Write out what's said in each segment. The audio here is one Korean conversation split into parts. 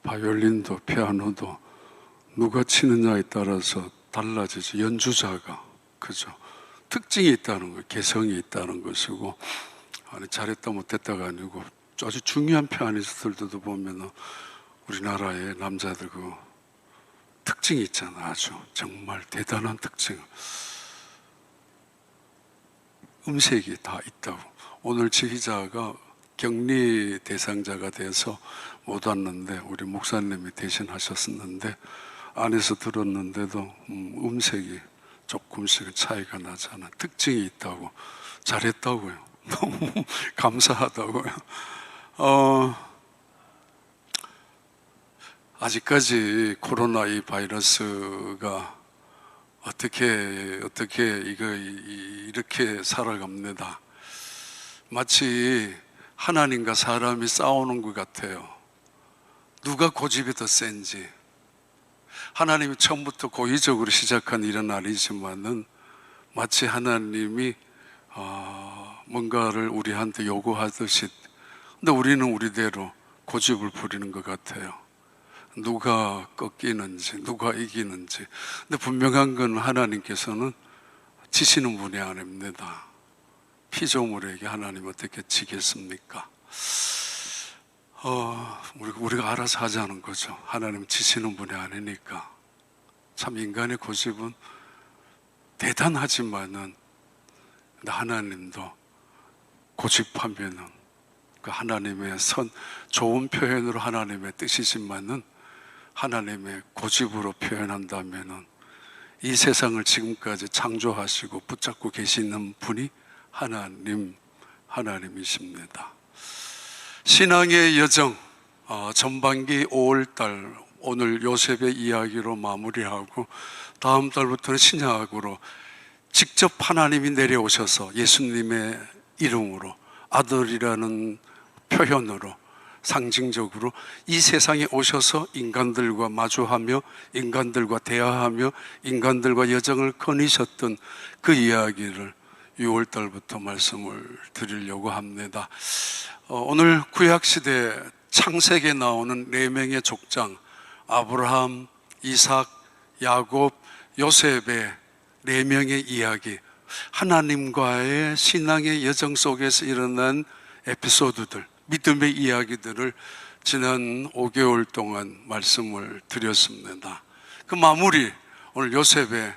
바이올린도 피아노도 누가 치느냐에 따라서 달라지죠. 연주자가, 그죠? 특징이 있다는 거, 개성이 있다는 것이고, 아니 잘했다 못했다가 아니고 아주 중요한 피아니스트들도 보면 우리나라의 남자들 그 특징이 있잖아. 아주 정말 대단한 특징. 음색이 다 있다고. 오늘 지휘자가 격리 대상자가 돼서 못 왔는데 우리 목사님이 대신 하셨었는데 안에서 들었는데도 음색이 조금씩 차이가 나잖아. 특징이 있다고. 잘했다고요. 너무 감사하다고요. 아직까지 코로나 이 바이러스가 어떻게 이렇게 살아갑니다. 마치 하나님과 사람이 싸우는 것 같아요. 누가 고집이 더 센지. 하나님이 처음부터 고의적으로 시작한 일은 아니지만은 마치 하나님이 뭔가를 우리한테 요구하듯이, 근데 우리는 우리대로 고집을 부리는 것 같아요. 누가 꺾이는지 누가 이기는지. 근데 분명한 건 하나님께서는 지시는 분이 아닙니다. 피조물에게 하나님 어떻게 지겠습니까? 우리가 알아서 하자는 거죠. 하나님 지시는 분이 아니니까. 참 인간의 고집은 대단하지만은 하나님도 고집하면은 그 하나님의 좋은 표현으로 하나님의 뜻이지만은 하나님의 고집으로 표현한다면은 이 세상을 지금까지 창조하시고 붙잡고 계시는 분이 하나님이십니다. 신앙의 여정, 전반기 5월달 오늘 요셉의 이야기로 마무리하고 다음 달부터는 신약으로 직접 하나님이 내려오셔서 예수님의 이름으로 아들이라는 표현으로 상징적으로 이 세상에 오셔서 인간들과 마주하며 인간들과 대화하며 인간들과 여정을 거니셨던 그 이야기를 6월달부터 말씀을 드리려고 합니다. 오늘 구약시대 창세기에 나오는 4명의 족장, 아브라함, 이삭, 야곱, 요셉의 4명의 이야기, 하나님과의 신앙의 여정 속에서 일어난 에피소드들, 믿음의 이야기들을 지난 5개월 동안 말씀을 드렸습니다. 그 마무리, 오늘 요셉의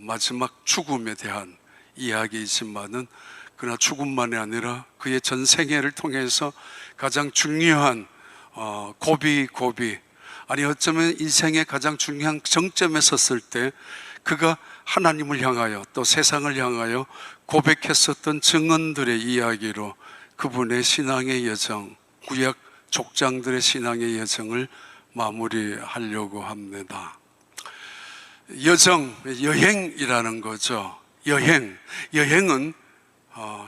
마지막 죽음에 대한 이야기이지만은 그러나 죽음만이 아니라 그의 전 생애를 통해서 가장 중요한 고비, 아니 어쩌면 인생의 가장 중요한 정점에 섰을 때 그가 하나님을 향하여 또 세상을 향하여 고백했었던 증언들의 이야기로 그분의 신앙의 여정, 구약 족장들의 신앙의 여정을 마무리하려고 합니다. 여행이라는 거죠. 여행은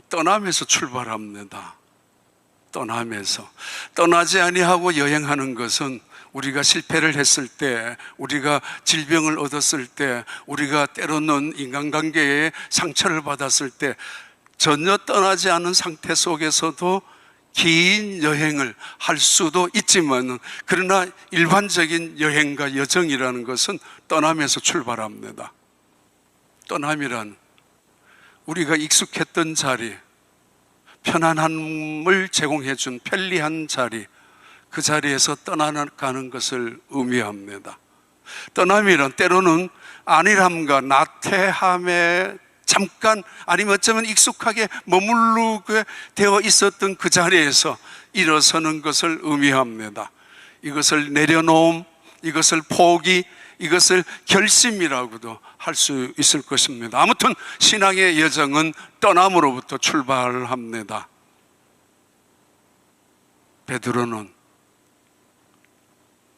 떠나면서 출발합니다. 떠나지 아니하고 여행하는 것은 우리가 실패를 했을 때, 우리가 질병을 얻었을 때, 우리가 때로는 인간관계에 상처를 받았을 때 전혀 떠나지 않은 상태 속에서도 긴 여행을 할 수도 있지만, 그러나 일반적인 여행과 여정이라는 것은 떠나면서 출발합니다. 떠남이란 우리가 익숙했던 자리, 편안함을 제공해준 편리한 자리, 그 자리에서 떠나가는 것을 의미합니다. 떠남이란 때로는 안일함과 나태함에 잠깐, 아니면 어쩌면 익숙하게 머무르게 되어 있었던 그 자리에서 일어서는 것을 의미합니다. 이것을 내려놓음, 이것을 포기, 이것을 결심이라고도 할 수 있을 것입니다. 아무튼 신앙의 여정은 떠남으로부터 출발합니다. 베드로는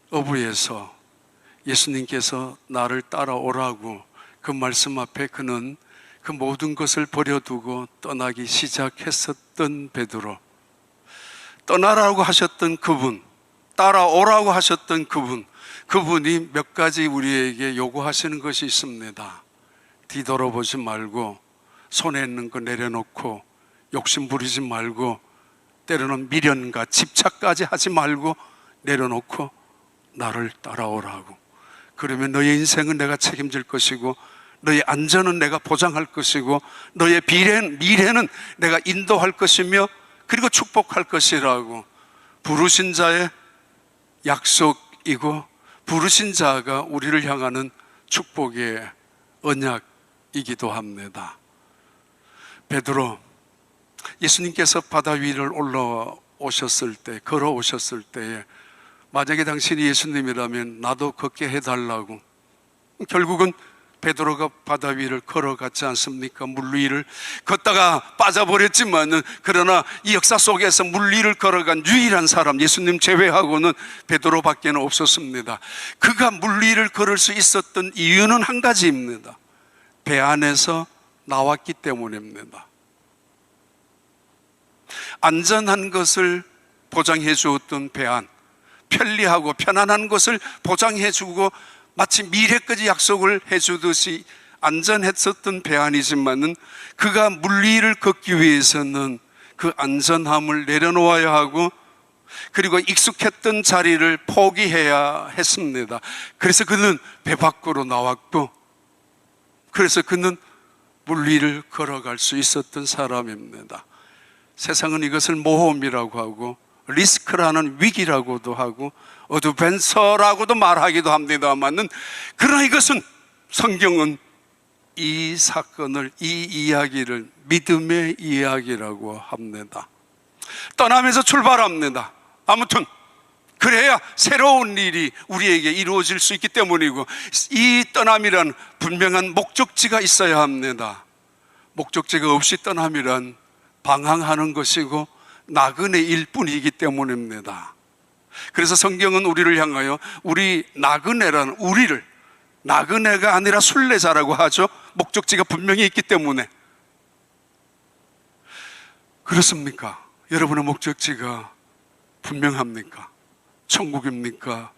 어부에서 예수님께서 나를 따라오라고 그 말씀 앞에 그는 그 모든 것을 버려두고 떠나기 시작했었던 베드로, 떠나라고 하셨던 그분, 따라오라고 하셨던 그분이 몇 가지 우리에게 요구하시는 것이 있습니다. 뒤돌아보지 말고, 손에 있는 거 내려놓고, 욕심 부리지 말고, 때로는 미련과 집착까지 하지 말고 내려놓고 나를 따라오라고. 그러면 너의 인생은 내가 책임질 것이고, 너의 안전은 내가 보장할 것이고, 너의 미래는 내가 인도할 것이며, 그리고 축복할 것이라고. 부르신 자의 약속이고, 부르신 자가 우리를 향하는 축복의 언약이기도 합니다. 베드로, 예수님께서 바다 위를 올라오셨을 때, 걸어오셨을 때에 만약에 당신이 예수님이라면 나도 걷게 해달라고, 결국은 베드로가 바다 위를 걸어갔지 않습니까? 물 위를 걷다가 빠져버렸지만은, 그러나 이 역사 속에서 물 위를 걸어간 유일한 사람, 예수님 제외하고는 베드로밖에는 없었습니다. 그가 물 위를 걸을 수 있었던 이유는 한 가지입니다. 배 안에서 나왔기 때문입니다. 안전한 것을 보장해 주었던 배 안, 편리하고 편안한 것을 보장해 주고 마치 미래까지 약속을 해주듯이 안전했었던 배 안이지만은, 그가 물 위를 걷기 위해서는 그 안전함을 내려놓아야 하고, 그리고 익숙했던 자리를 포기해야 했습니다. 그래서 그는 배 밖으로 나왔고, 그래서 그는 물 위를 걸어갈 수 있었던 사람입니다. 세상은 이것을 모험이라고 하고, 리스크라는 위기라고도 하고, 어드벤처라고도 말하기도 합니다만은, 그러나 이것은, 성경은 이 사건을, 이 이야기를 믿음의 이야기라고 합니다. 떠나면서 출발합니다. 아무튼 그래야 새로운 일이 우리에게 이루어질 수 있기 때문이고, 이 떠남이란 분명한 목적지가 있어야 합니다. 목적지가 없이 떠남이란 방황하는 것이고 나그네 일뿐이기 때문입니다. 그래서 성경은 우리를 향하여 우리 나그네라는 우리를, 나그네가 아니라 순례자라고 하죠. 목적지가 분명히 있기 때문에. 그렇습니까? 여러분의 목적지가 분명합니까? 천국입니까?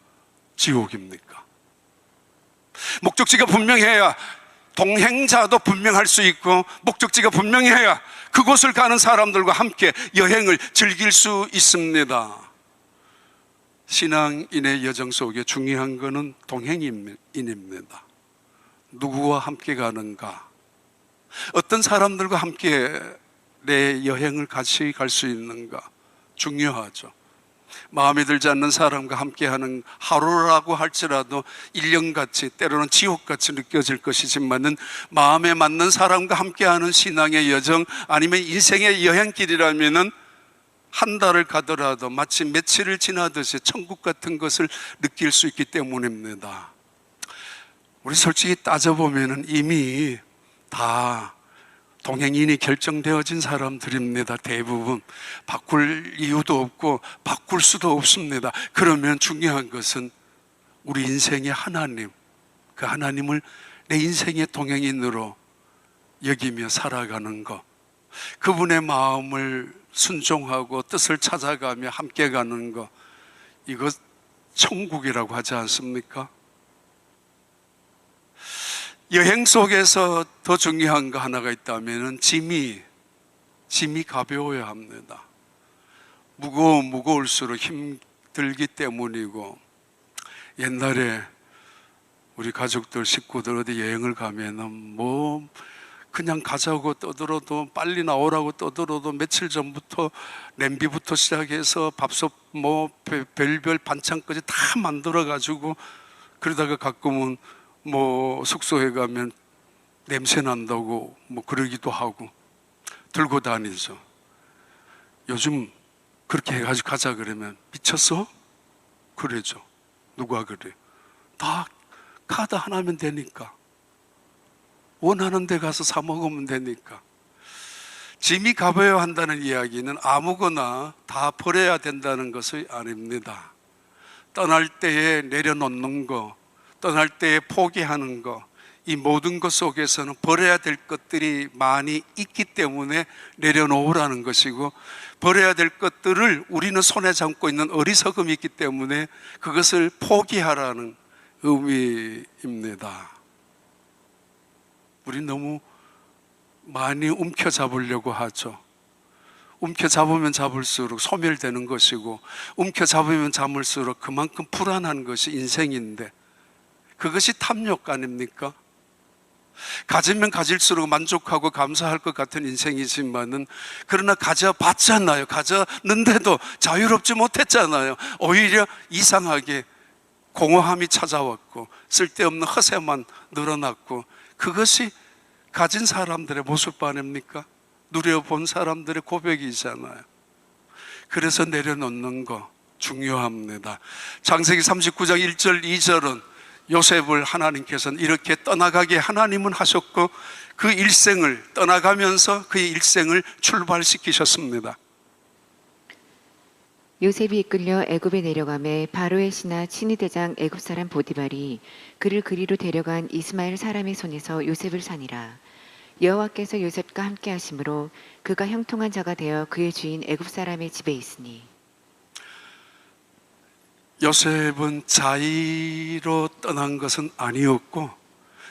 지옥입니까? 목적지가 분명해야 동행자도 분명할 수 있고, 목적지가 분명해야 그곳을 가는 사람들과 함께 여행을 즐길 수 있습니다. 신앙인의 여정 속에 중요한 것은 동행인입니다. 누구와 함께 가는가, 어떤 사람들과 함께 내 여행을 같이 갈 수 있는가 중요하죠. 마음에 들지 않는 사람과 함께하는 하루라고 할지라도 1년같이, 때로는 지옥같이 느껴질 것이지만은, 마음에 맞는 사람과 함께하는 신앙의 여정, 아니면 인생의 여행길이라면은 한 달을 가더라도 마치 며칠을 지나듯이 천국 같은 것을 느낄 수 있기 때문입니다. 우리 솔직히 따져보면은 이미 다 동행인이 결정되어진 사람들입니다. 대부분 바꿀 이유도 없고 바꿀 수도 없습니다. 그러면 중요한 것은 우리 인생의 하나님, 그 하나님을 내 인생의 동행인으로 여기며 살아가는 것, 그분의 마음을 순종하고 뜻을 찾아가며 함께 가는 것, 이것 천국이라고 하지 않습니까? 여행 속에서 더 중요한 거 하나가 있다면 짐이 가벼워야 합니다. 무거울수록 힘들기 때문이고, 옛날에 우리 가족들, 식구들 어디 여행을 가면은 뭐 그냥 가자고 떠들어도, 빨리 나오라고 떠들어도 며칠 전부터 냄비부터 시작해서 밥솥 뭐 별별 반찬까지 다 만들어 가지고, 그러다가 가끔은 뭐 숙소에 가면 냄새 난다고 뭐 그러기도 하고 들고 다니죠. 요즘 그렇게 해가지고 가자 그러면 미쳤어? 그러죠. 누가 그래? 다 카드 하나면 되니까, 원하는 데 가서 사 먹으면 되니까. 짐이 가벼워야 한다는 이야기는 아무거나 다 버려야 된다는 것이 아닙니다. 떠날 때에 내려놓는 거, 떠날 때에 포기하는 것, 이 모든 것 속에서는 버려야 될 것들이 많이 있기 때문에 내려놓으라는 것이고, 버려야 될 것들을 우리는 손에 잡고 있는 어리석음이 있기 때문에 그것을 포기하라는 의미입니다. 우리 너무 많이 움켜잡으려고 하죠. 움켜잡으면 잡을수록 소멸되는 것이고, 움켜잡으면 잡을수록 그만큼 불안한 것이 인생인데, 그것이 탐욕 아닙니까? 가지면 가질수록 만족하고 감사할 것 같은 인생이지만은, 그러나 가져봤잖아요. 가졌는데도 자유롭지 못했잖아요. 오히려 이상하게 공허함이 찾아왔고 쓸데없는 허세만 늘어났고, 그것이 가진 사람들의 모습 아닙니까? 누려본 사람들의 고백이잖아요. 그래서 내려놓는 거 중요합니다. 창세기 39장 1절 2절은 요셉을 하나님께서는 이렇게 떠나가게 하나님은 하셨고, 그 일생을 떠나가면서 그의 일생을 출발시키셨습니다. 요셉이 이끌려 애굽에 내려가매 바로의 신하 친위대장 애굽 사람 보디발이 그를 그리로 데려간 이스마엘 사람의 손에서 요셉을 사니라. 여호와께서 요셉과 함께 하심으로 그가 형통한 자가 되어 그의 주인 애굽 사람의 집에 있으니. 요셉은 자의로 떠난 것은 아니었고,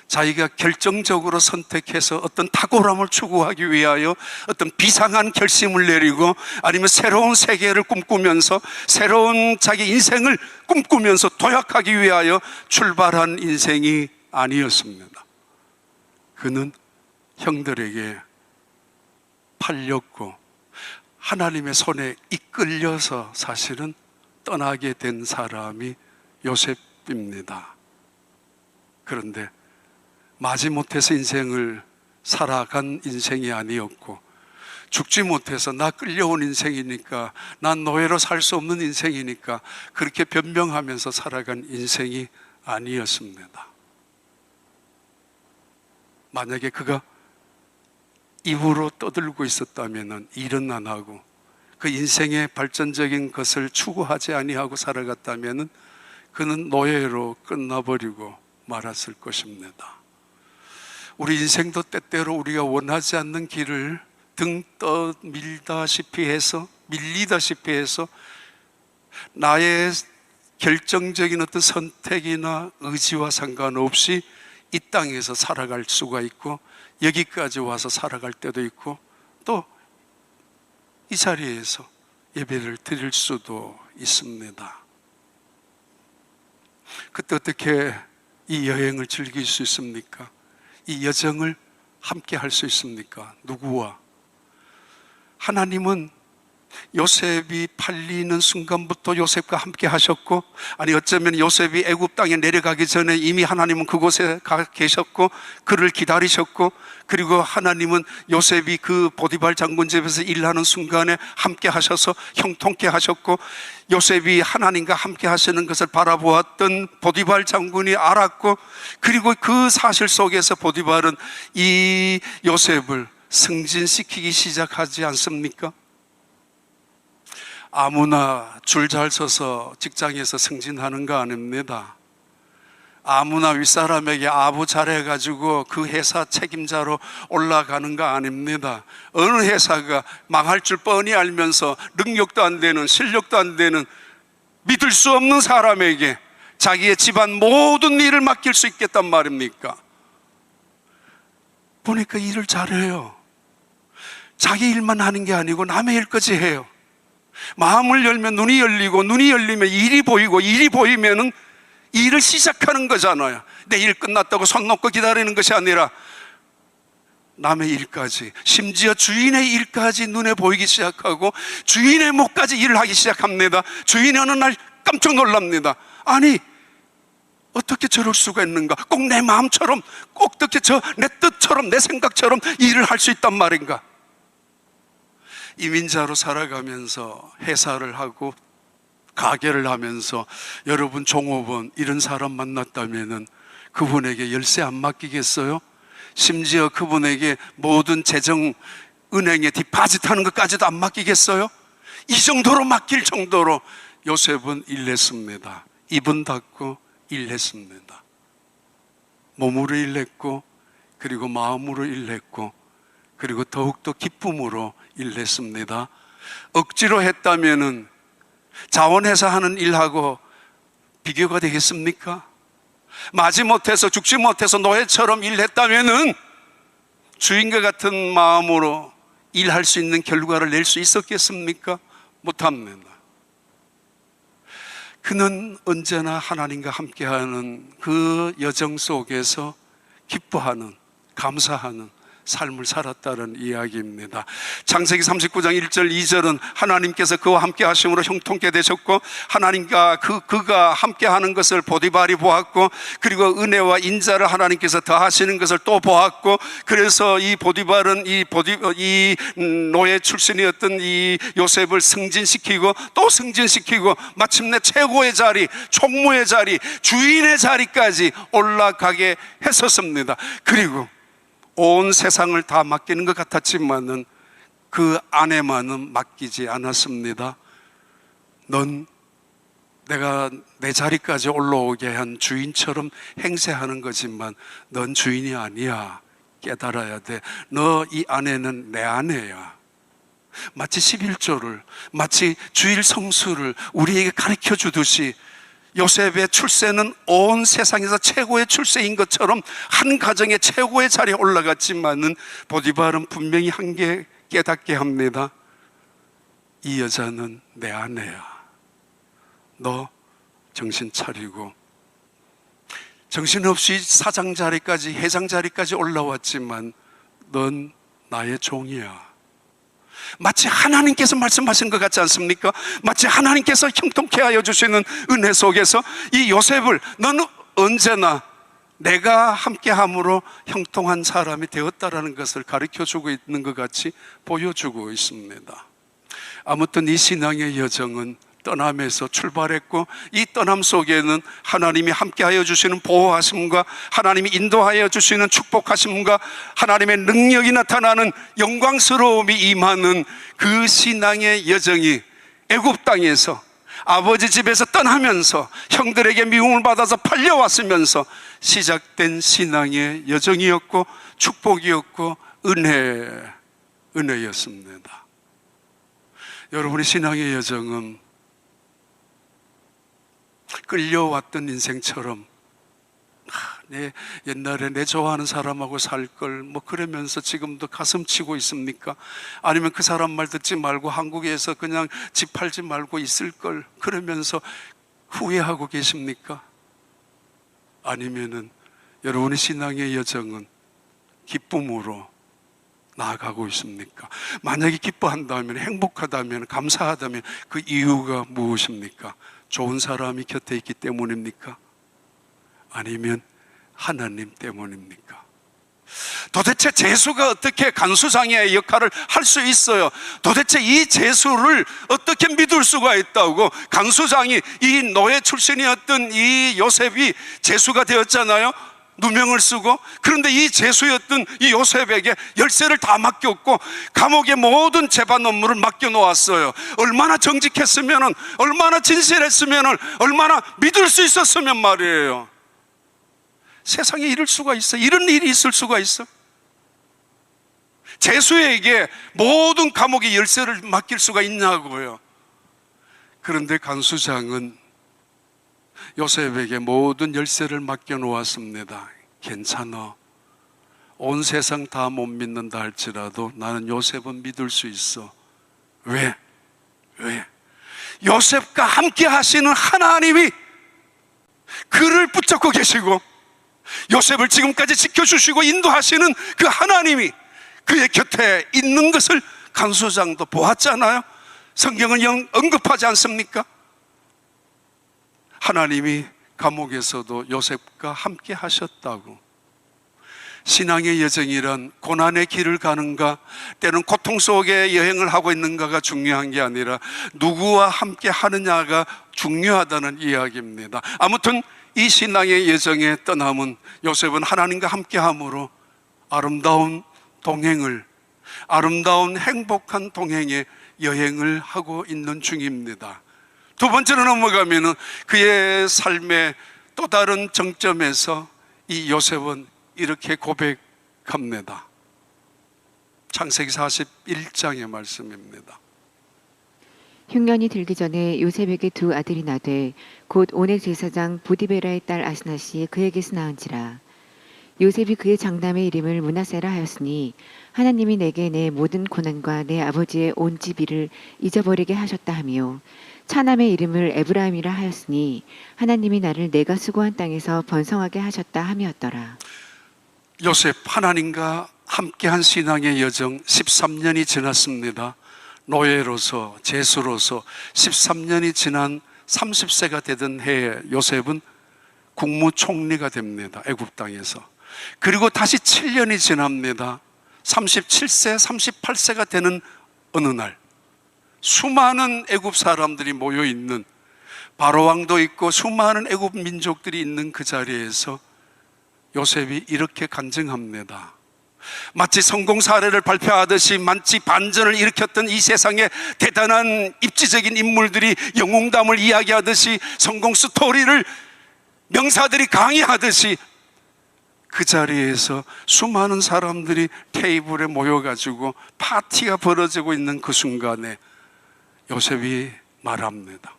자기가 결정적으로 선택해서 어떤 탁월함을 추구하기 위하여 어떤 비상한 결심을 내리고, 아니면 새로운 세계를 꿈꾸면서 새로운 자기 인생을 꿈꾸면서 도약하기 위하여 출발한 인생이 아니었습니다. 그는 형들에게 팔렸고 하나님의 손에 이끌려서 사실은 떠나게 된 사람이 요셉입니다. 그런데 마지못해서 인생을 살아간 인생이 아니었고, 죽지 못해서 나 끌려온 인생이니까, 난 노예로 살 수 없는 인생이니까 그렇게 변명하면서 살아간 인생이 아니었습니다. 만약에 그가 입으로 떠들고 있었다면 일은 안 하고 그 인생의 발전적인 것을 추구하지 아니하고 살아갔다면 그는 노예로 끝나버리고 말았을 것입니다. 우리 인생도 때때로 우리가 원하지 않는 길을 등 떠밀다시피 해서, 밀리다시피 해서 나의 결정적인 어떤 선택이나 의지와 상관없이 이 땅에서 살아갈 수가 있고, 여기까지 와서 살아갈 때도 있고, 또 이 자리에서 예배를 드릴 수도 있습니다. 그때 어떻게 이 여행을 즐길 수 있습니까? 이 여정을 함께 할 수 있습니까? 누구와? 하나님은 요셉이 팔리는 순간부터 요셉과 함께 하셨고, 아니 어쩌면 요셉이 애굽 땅에 내려가기 전에 이미 하나님은 그곳에 가 계셨고 그를 기다리셨고, 그리고 하나님은 요셉이 그 보디발 장군 집에서 일하는 순간에 함께 하셔서 형통케 하셨고, 요셉이 하나님과 함께 하시는 것을 바라보았던 보디발 장군이 알았고, 그리고 그 사실 속에서 보디발은 이 요셉을 승진시키기 시작하지 않습니까? 아무나 줄 잘 서서 직장에서 승진하는 거 아닙니다. 아무나 윗사람에게 아부 잘해가지고 그 회사 책임자로 올라가는 거 아닙니다. 어느 회사가 망할 줄 뻔히 알면서 능력도 안 되는, 실력도 안 되는, 믿을 수 없는 사람에게 자기의 집안 모든 일을 맡길 수 있겠단 말입니까? 보니까 일을 잘해요. 자기 일만 하는 게 아니고 남의 일까지 해요. 마음을 열면 눈이 열리고, 눈이 열리면 일이 보이고, 일이 보이면은 일을 시작하는 거잖아요. 내 일 끝났다고 손 놓고 기다리는 것이 아니라 남의 일까지, 심지어 주인의 일까지 눈에 보이기 시작하고 주인의 목까지 일을 하기 시작합니다. 주인이 어느 날 깜짝 놀랍니다. 아니 어떻게 저럴 수가 있는가? 꼭 내 마음처럼, 꼭 어떻게 내 뜻처럼, 내 생각처럼 일을 할 수 있단 말인가? 이민자로 살아가면서 회사를 하고 가게를 하면서 여러분 종업원 이런 사람 만났다면은 그분에게 열쇠 안 맡기겠어요? 심지어 그분에게 모든 재정, 은행에 디파짓하는 것까지도 안 맡기겠어요? 이 정도로 맡길 정도로 요셉은 일했습니다. 입은 닫고 일했습니다. 몸으로 일했고, 그리고 마음으로 일했고, 그리고 더욱더 기쁨으로 일했습니다. 억지로 했다면은 자원해서 하는 일하고 비교가 되겠습니까? 마지못해서, 죽지 못해서 노예처럼 일했다면은 주인과 같은 마음으로 일할 수 있는 결과를 낼 수 있었겠습니까? 못합니다. 그는 언제나 하나님과 함께하는 그 여정 속에서 기뻐하는, 감사하는 삶을 살았다는 이야기입니다. 창세기 39장 1절 2절은 하나님께서 그와 함께 하심으로 형통케 되셨고, 하나님과 그가 함께 하는 것을 보디발이 보았고, 그리고 은혜와 인자를 하나님께서 더하시는 것을 또 보았고, 그래서 이 보디발은 이 노예 출신이었던 이 요셉을 승진시키고 또 승진시키고 마침내 최고의 자리, 총무의 자리, 주인의 자리까지 올라가게 했었습니다. 그리고 온 세상을 다 맡기는 것 같았지만은 그 아내만은 맡기지 않았습니다. 넌 내가 내 자리까지 올라오게 한 주인처럼 행세하는 거지만 넌 주인이 아니야. 깨달아야 돼. 너 이 아내는 내 아내야. 마치 11조를, 마치 주일 성수를 우리에게 가르쳐 주듯이 요셉의 출세는 온 세상에서 최고의 출세인 것처럼 한 가정의 최고의 자리에 올라갔지만은 보디발은 분명히 한 개 깨닫게 합니다. 이 여자는 내 아내야. 너 정신 차리고. 정신없이 사장 자리까지, 회장 자리까지 올라왔지만 넌 나의 종이야. 마치 하나님께서 말씀하신 것 같지 않습니까? 마치 하나님께서 형통케 하여 주시는 은혜 속에서 이 요셉을 너는 언제나 내가 함께함으로 형통한 사람이 되었다라는 것을 가르쳐주고 있는 것 같이 보여주고 있습니다. 아무튼 이 신앙의 여정은 떠남에서 출발했고, 이 떠남 속에는 하나님이 함께하여 주시는 보호하심과 하나님이 인도하여 주시는 축복하심과 하나님의 능력이 나타나는 영광스러움이 임하는 그 신앙의 여정이 애굽 땅에서 아버지 집에서 떠나면서 형들에게 미움을 받아서 팔려왔으면서 시작된 신앙의 여정이었고 축복이었고 은혜였습니다. 여러분의 신앙의 여정은 끌려왔던 인생처럼 옛날에 내 좋아하는 사람하고 살 걸 뭐 그러면서 지금도 가슴 치고 있습니까? 아니면 그 사람 말 듣지 말고 한국에서 그냥 집 팔지 말고 있을 걸 그러면서 후회하고 계십니까? 아니면은 여러분의 신앙의 여정은 기쁨으로 나아가고 있습니까? 만약에 기뻐한다면, 행복하다면, 감사하다면 그 이유가 무엇입니까? 좋은 사람이 곁에 있기 때문입니까? 아니면 하나님 때문입니까? 도대체 재수가 어떻게 간수장의 역할을 할 수 있어요? 도대체 이 재수를 어떻게 믿을 수가 있다고? 간수장이 이 노예 출신이었던 이 요셉이 재수가 되었잖아요. 누명을 쓰고. 그런데 이 재수였던 이 요셉에게 열쇠를 다 맡겼고 감옥의 모든 재반 업무를 맡겨놓았어요. 얼마나 정직했으면, 얼마나 진실했으면, 얼마나 믿을 수 있었으면 말이에요. 세상에 이럴 수가 있어? 이런 일이 있을 수가 있어? 재수에게 모든 감옥의 열쇠를 맡길 수가 있냐고요. 그런데 간수장은 요셉에게 모든 열쇠를 맡겨놓았습니다. 괜찮아. 온 세상 다 못 믿는다 할지라도 나는 요셉은 믿을 수 있어. 왜? 요셉과 함께 하시는 하나님이 그를 붙잡고 계시고 요셉을 지금까지 지켜주시고 인도하시는 그 하나님이 그의 곁에 있는 것을 간수장도 보았잖아요. 성경은 언급하지 않습니까? 하나님이 감옥에서도 요셉과 함께 하셨다고. 신앙의 여정이란 고난의 길을 가는가, 때는 고통 속에 여행을 하고 있는가가 중요한 게 아니라 누구와 함께 하느냐가 중요하다는 이야기입니다. 아무튼 이 신앙의 여정의 떠남은 요셉은 하나님과 함께 함으로 아름다운 동행을, 아름다운 행복한 동행의 여행을 하고 있는 중입니다. 두 번째로 넘어가면은 그의 삶의 또 다른 정점에서 이 요셉은 이렇게 고백합니다. 창세기 41장의 말씀입니다. 흉년이 들기 전에 요셉에게 두 아들이 나되 곧 온의 제사장 보디베라의 딸 아스낫이 그에게서 나은지라. 요셉이 그의 장남의 이름을 므낫세라 하였으니 하나님이 내게 내 모든 고난과 내 아버지의 온 집이를 잊어버리게 하셨다 하며 차남의 이름을 에브라임이라 하였으니 하나님이 나를 내가 수고한 땅에서 번성하게 하셨다 함이었더라. 요셉, 하나님과 함께한 신앙의 여정 13년이 지났습니다. 노예로서, 제수로서 13년이 지난 30세가 되던 해에 요셉은 국무총리가 됩니다. 애굽 땅에서. 그리고 다시 7년이 지납니다. 37세, 38세가 되는 어느 날 수많은 애굽 사람들이 모여 있는, 바로 왕도 있고 수많은 애굽 민족들이 있는 그 자리에서 요셉이 이렇게 간증합니다. 마치 성공 사례를 발표하듯이 마치 반전을 일으켰던 이 세상의 대단한 입지적인 인물들이 영웅담을 이야기하듯이 성공 스토리를 명사들이 강의하듯이 그 자리에서 수많은 사람들이 테이블에 모여가지고 파티가 벌어지고 있는 그 순간에 요셉이 말합니다.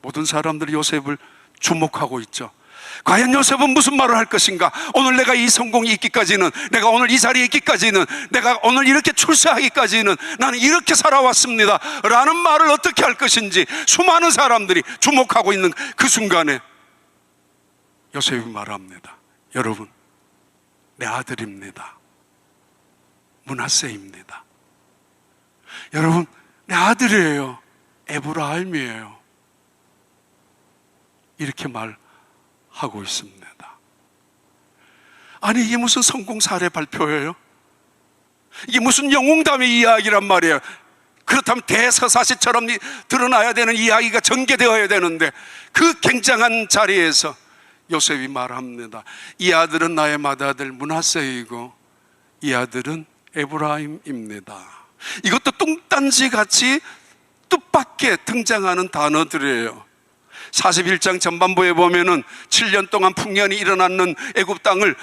모든 사람들이 요셉을 주목하고 있죠. 과연 요셉은 무슨 말을 할 것인가? 오늘 내가 이 성공이 있기까지는, 내가 오늘 이 자리에 있기까지는, 내가 오늘 이렇게 출세하기까지는 나는 이렇게 살아왔습니다 라는 말을 어떻게 할 것인지 수많은 사람들이 주목하고 있는 그 순간에 요셉이 말합니다. 여러분, 내 아들입니다. 므낫세입니다. 여러분, 내 아들이에요. 에브라임이에요. 이렇게 말하고 있습니다. 아니, 이게 무슨 성공 사례 발표예요? 이게 무슨 영웅담의 이야기란 말이에요. 그렇다면 대서사시처럼 드러나야 되는 이야기가 전개되어야 되는데 그 굉장한 자리에서 요셉이 말합니다. 이 아들은 나의 맏아들 므낫세이고 이 아들은 에브라임입니다. 이것도 뚱딴지같이 뜻밖에 등장하는 단어들이에요. 41장 전반부에 보면은 7년 동안 풍년이 일어났는 애굽 땅을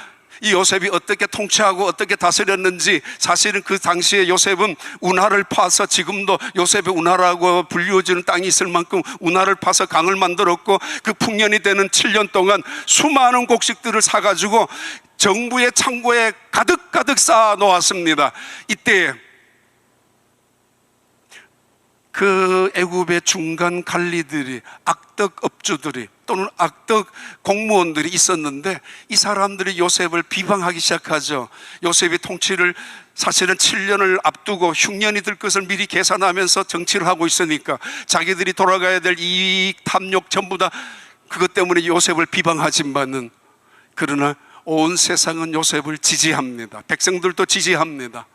이 요셉이 어떻게 통치하고 어떻게 다스렸는지, 사실은 그 당시에 요셉은 운하를 파서, 지금도 요셉의 운하라고 불리워지는 땅이 있을 만큼 운하를 파서 강을 만들었고, 그 풍년이 되는 7년 동안 수많은 곡식들을 사가지고 정부의 창고에 가득가득 쌓아 놓았습니다. 이때 그 애굽의 중간 관리들이, 악덕 업주들이 또는 악덕 공무원들이 있었는데 이 사람들이 요셉을 비방하기 시작하죠. 요셉이 통치를 사실은 7년을 앞두고 흉년이 들 것을 미리 계산하면서 정치를 하고 있으니까 자기들이 돌아가야 될 이익, 탐욕 전부 다 그것 때문에 요셉을 비방하지만은, 그러나 온 세상은 요셉을 지지합니다. 백성들도 지지합니다.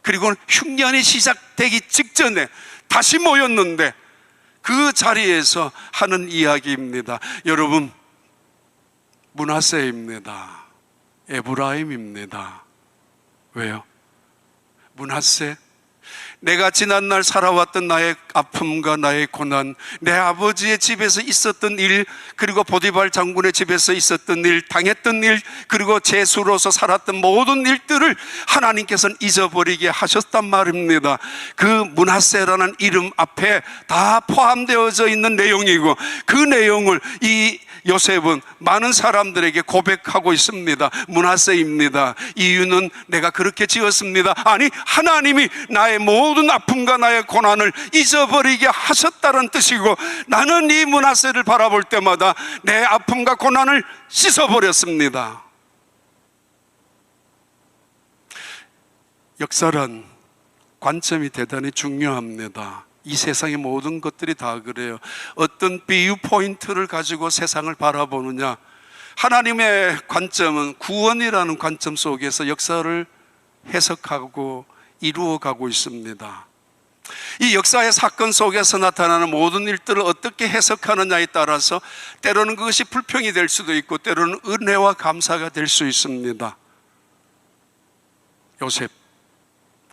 그리고 흉년이 시작되기 직전에 다시 모였는데 그 자리에서 하는 이야기입니다. 여러분, 므낫세입니다. 에브라임입니다. 왜요? 므낫세, 내가 지난날 살아왔던 나의 아픔과 나의 고난, 내 아버지의 집에서 있었던 일, 그리고 보디발 장군의 집에서 있었던 일, 당했던 일, 그리고 제수로서 살았던 모든 일들을 하나님께서는 잊어버리게 하셨단 말입니다. 그 므낫세라는 이름 앞에 다 포함되어져 있는 내용이고, 그 내용을 이 요셉은 많은 사람들에게 고백하고 있습니다. 므낫세입니다. 이유는 내가 그렇게 지었습니다. 아니, 하나님이 나의 모든 아픔과 나의 고난을 잊어버리게 하셨다는 뜻이고, 나는 이 므낫세를 바라볼 때마다 내 아픔과 고난을 씻어버렸습니다. 역사란 관점이 대단히 중요합니다. 이 세상의 모든 것들이 다 그래요. 어떤 비유 포인트를 가지고 세상을 바라보느냐. 하나님의 관점은 구원이라는 관점 속에서 역사를 해석하고 이루어가고 있습니다. 이 역사의 사건 속에서 나타나는 모든 일들을 어떻게 해석하느냐에 따라서 때로는 그것이 불평이 될 수도 있고 때로는 은혜와 감사가 될 수 있습니다. 요셉,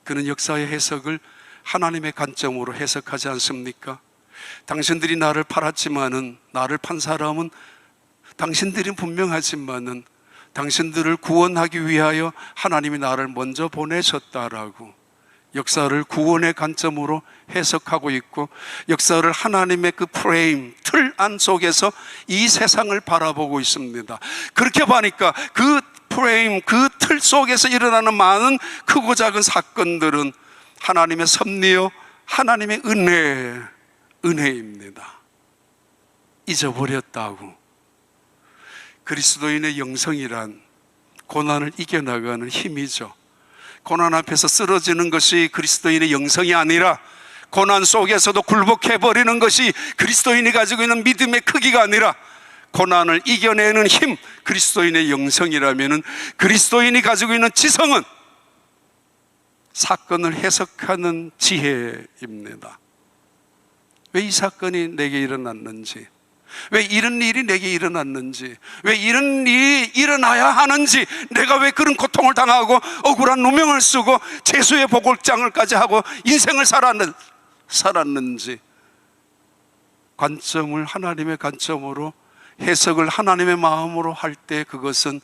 그는 역사의 해석을 하나님의 관점으로 해석하지 않습니까? 당신들이 나를 팔았지만은, 나를 판 사람은 당신들이 분명하지만은 당신들을 구원하기 위하여 하나님이 나를 먼저 보내셨다라고 역사를 구원의 관점으로 해석하고 있고, 역사를 하나님의 그 프레임, 틀 안 속에서 이 세상을 바라보고 있습니다. 그렇게 보니까 그 프레임, 그 틀 속에서 일어나는 많은 크고 작은 사건들은 하나님의 섭리요, 하나님의 은혜입니다. 잊어버렸다고. 그리스도인의 영성이란 고난을 이겨나가는 힘이죠. 고난 앞에서 쓰러지는 것이 그리스도인의 영성이 아니라, 고난 속에서도 굴복해버리는 것이 그리스도인이 가지고 있는 믿음의 크기가 아니라, 고난을 이겨내는 힘, 그리스도인의 영성이라면 그리스도인이 가지고 있는 지성은 사건을 해석하는 지혜입니다. 왜 이 사건이 내게 일어났는지, 왜 이런 일이 내게 일어났는지, 왜 이런 일이 일어나야 하는지, 내가 왜 그런 고통을 당하고 억울한 누명을 쓰고 재수의 보골장을까지 하고 인생을 살았는지, 관점을 하나님의 관점으로, 해석을 하나님의 마음으로 할 때 그것은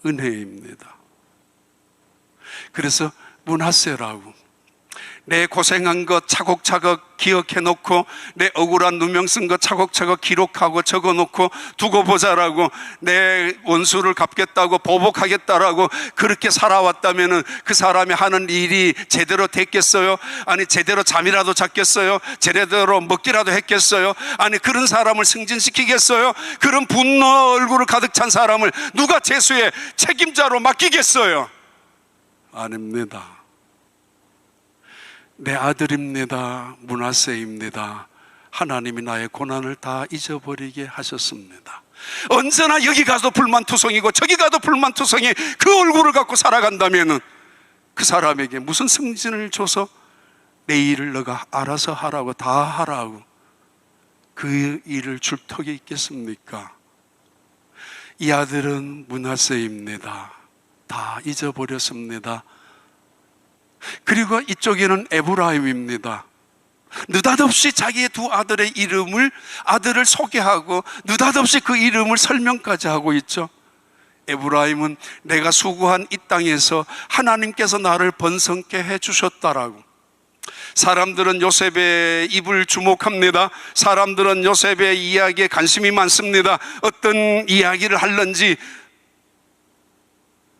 은혜입니다. 그래서 므낫세라고, 내 고생한 것 차곡차곡 기억해놓고, 내 억울한 누명 쓴 것 차곡차곡 기록하고 적어놓고 두고 보자라고, 내 원수를 갚겠다고 보복하겠다라고 그렇게 살아왔다면 그 사람이 하는 일이 제대로 됐겠어요? 아니 제대로 잠이라도 잤겠어요? 제대로 먹기라도 했겠어요? 아니 그런 사람을 승진시키겠어요? 그런 분노 얼굴을 가득 찬 사람을 누가 재수의 책임자로 맡기겠어요? 아닙니다. 내 아들입니다. 므낫세입니다. 하나님이 나의 고난을 다 잊어버리게 하셨습니다. 언제나 여기 가도 불만투성이고 저기 가도 불만투성이 그 얼굴을 갖고 살아간다면 그 사람에게 무슨 승진을 줘서 내 일을 너가 알아서 하라고, 다 하라고 그 일을 줄 턱이 있겠습니까? 이 아들은 므낫세입니다. 다 잊어버렸습니다. 그리고 이쪽에는 에브라임입니다. 느닷없이 자기의 두 아들의 아들을 소개하고 느닷없이 그 이름을 설명까지 하고 있죠. 에브라임은 내가 수고한 이 땅에서 하나님께서 나를 번성케 해주셨다라고. 사람들은 요셉의 입을 주목합니다. 사람들은 요셉의 이야기에 관심이 많습니다. 어떤 이야기를 하는지,